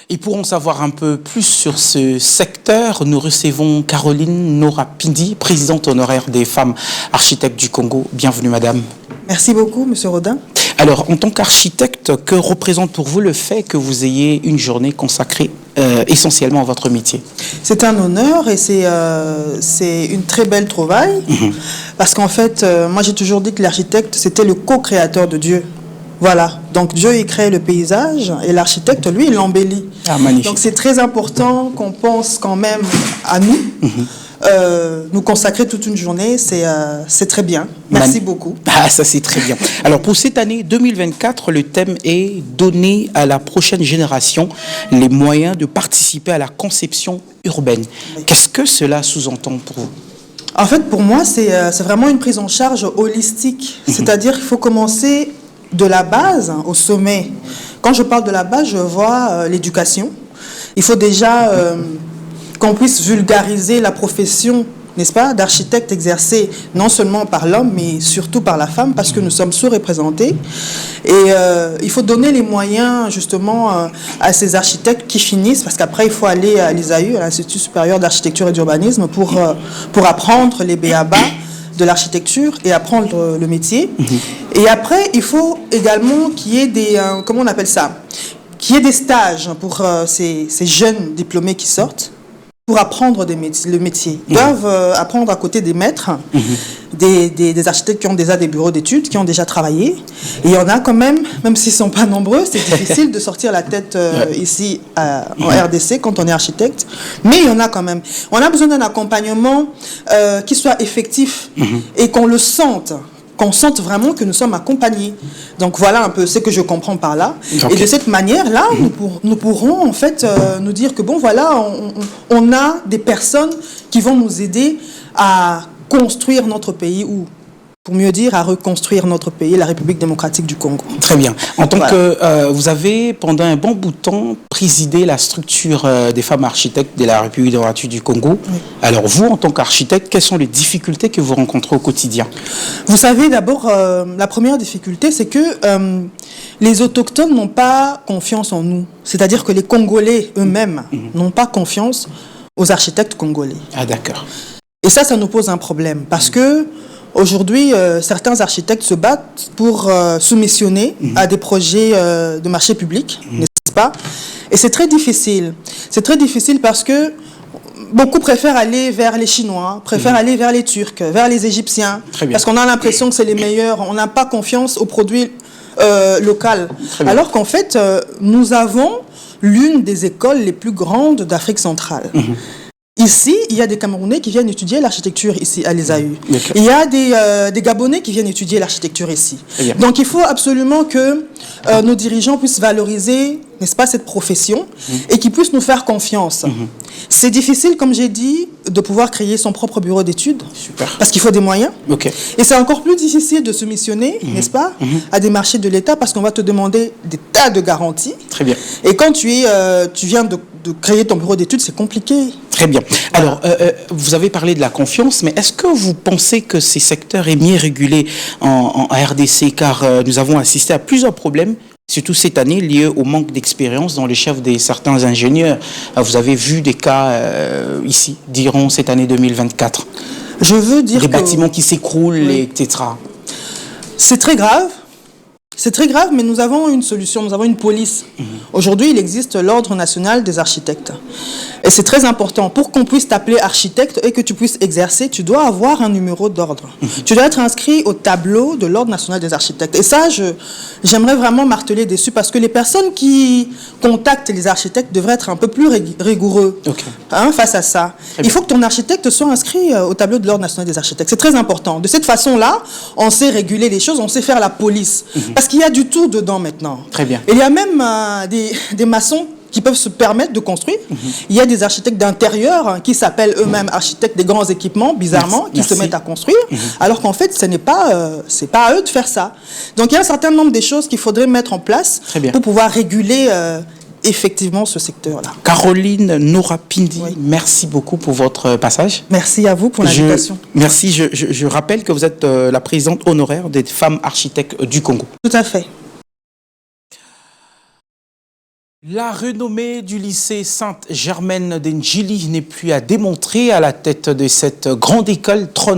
Et pour en savoir un peu plus sur ce secteur, nous recevons Caroline Nora-Pindi, présidente honoraire des femmes architectes du Congo. Bienvenue, madame. Merci beaucoup, monsieur Rodin. Alors, en tant qu'architecte, que représente pour vous le fait que vous ayez une journée consacrée essentiellement à votre métier? C'est un honneur et c'est une très belle trouvaille. Parce qu'en fait, moi j'ai toujours dit que l'architecte, c'était le co-créateur de Dieu. Voilà, donc Dieu il crée le paysage et l'architecte, lui, il l'embellit. Ah, magnifique. Donc c'est très important qu'on pense quand même à nous. Nous consacrer toute une journée, c'est très bien. Merci beaucoup. Ah, ça c'est très bien. Alors pour cette année 2024, le thème est donner à la prochaine génération les moyens de participer à la conception urbaine. Qu'est-ce que cela sous-entend pour vous? En fait, pour moi, c'est vraiment une prise en charge holistique. C'est-à-dire qu'il faut commencer de la base au sommet. Quand je parle de la base, je vois l'éducation. Il faut déjà qu'on puisse vulgariser la profession, n'est-ce pas, d'architecte exercée non seulement par l'homme, mais surtout par la femme, parce que nous sommes sous-représentés. Et il faut donner les moyens, justement, à ces architectes qui finissent, parce qu'après, il faut aller à l'ISAU, à l'Institut supérieur d'architecture et d'urbanisme, pour apprendre les b.a.-ba de l'architecture et apprendre le métier. Et après, il faut également qu'il y ait des... comment on appelle ça? Qu'il y ait des stages pour ces jeunes diplômés qui sortent, pour apprendre le métier. Ils doivent apprendre à côté des maîtres, des architectes qui ont déjà des bureaux d'études, qui ont déjà travaillé. Et il y en a quand même s'ils ne sont pas nombreux, c'est difficile de sortir la tête ici en RDC quand on est architecte. Mais il y en a quand même. On a besoin d'un accompagnement qui soit effectif et qu'on le sente. Qu'on sente vraiment que nous sommes accompagnés. Donc voilà un peu ce que je comprends par là. Okay. Et de cette manière-là, nous pourrons en fait nous dire que bon voilà, on a des personnes qui vont nous aider à construire notre pays ou pour mieux dire, à reconstruire notre pays, la République démocratique du Congo. Très bien. En tant que vous avez, pendant un bon bout de temps, présidé la structure des femmes architectes de la République démocratique du Congo. Oui. Alors vous, en tant qu'architecte, quelles sont les difficultés que vous rencontrez au quotidien? Vous savez, d'abord, la première difficulté, c'est que les autochtones n'ont pas confiance en nous. C'est-à-dire que les Congolais eux-mêmes n'ont pas confiance aux architectes congolais. Ah, d'accord. Et ça nous pose un problème, parce que aujourd'hui, certains architectes se battent pour soumissionner à des projets de marché public, n'est-ce pas? Et c'est très difficile. C'est très difficile parce que beaucoup préfèrent aller vers les Chinois, préfèrent aller vers les Turcs, vers les Égyptiens, parce qu'on a l'impression que c'est les meilleurs. On n'a pas confiance aux produits locaux. Alors qu'en fait, nous avons l'une des écoles les plus grandes d'Afrique centrale. Ici, il y a des Camerounais qui viennent étudier l'architecture ici à l'ISAU. Il y a des Gabonais qui viennent étudier l'architecture ici. Donc il faut absolument que nos dirigeants puissent valoriser, n'est-ce pas, cette profession et qu'ils puissent nous faire confiance. C'est difficile, comme j'ai dit, de pouvoir créer son propre bureau d'études parce qu'il faut des moyens. Et c'est encore plus difficile de se missionner, n'est-ce pas, à des marchés de l'État parce qu'on va te demander des tas de garanties. Très bien. Et quand tu viens de créer ton bureau d'études, c'est compliqué. Très bien. Alors, vous avez parlé de la confiance, mais est-ce que vous pensez que ces secteurs est mieux régulé en RDC? Car nous avons assisté à plusieurs problèmes, surtout cette année, liés au manque d'expérience dans les chefs de certains ingénieurs. Vous avez vu des cas ici, diront cette année 2024. Je veux dire des bâtiments qui s'écroulent, etc. C'est très grave. C'est très grave, mais nous avons une solution, nous avons une police. Aujourd'hui, il existe l'Ordre national des architectes. Et c'est très important. Pour qu'on puisse t'appeler architecte et que tu puisses exercer, tu dois avoir un numéro d'ordre. Tu dois être inscrit au tableau de l'Ordre national des architectes. Et ça, j'aimerais vraiment marteler dessus parce que les personnes qui contactent les architectes devraient être un peu plus rigoureux face à ça. Il faut que ton architecte soit inscrit au tableau de l'Ordre national des architectes. C'est très important. De cette façon-là, on sait réguler les choses, on sait faire la police. Parce qu'il y a du tout dedans maintenant. Très bien. Et il y a même des maçons qui peuvent se permettre de construire. Il y a des architectes d'intérieur qui s'appellent eux-mêmes architectes des grands équipements, bizarrement, qui se mettent à construire, alors qu'en fait, ce n'est pas, c'est pas à eux de faire ça. Donc, il y a un certain nombre de choses qu'il faudrait mettre en place pour pouvoir réguler effectivement ce secteur-là. Caroline Nora-Pindi, merci beaucoup pour votre passage. Merci à vous pour l'invitation. Merci. Je rappelle que vous êtes la présidente honoraire des femmes architectes du Congo. Tout à fait. La renommée du lycée Sainte-Germaine d'Endjili n'est plus à démontrer. À la tête de cette grande école trône